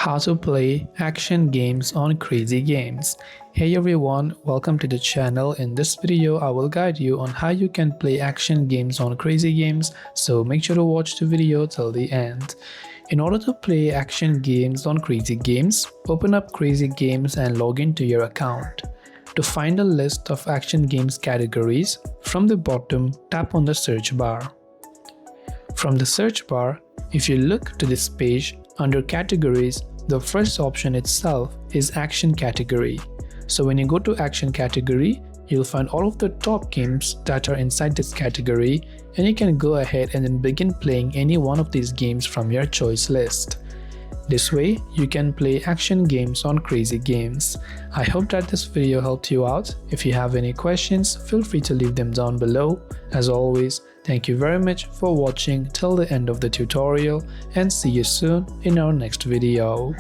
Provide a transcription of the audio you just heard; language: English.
How to play action games on CrazyGames. Hey everyone, welcome to the channel. In this video, I will guide you on how you can play action games on CrazyGames, so make sure to watch the video till the end. In order to play action games on CrazyGames, open up CrazyGames and log into your account. To find a list of action games categories, from the bottom, tap on the search bar. From the search bar, if you look to this page, under categories, the first option itself is action category. So when you go to action category, you'll find all of the top games that are inside this category, and you can go ahead and then begin playing any one of these games from your choice list. This way, you can play action games on CrazyGames. I hope that this video helped you out. If you have any questions, feel free to leave them down below. As always, thank you very much for watching till the end of the tutorial, and see you soon in our next video.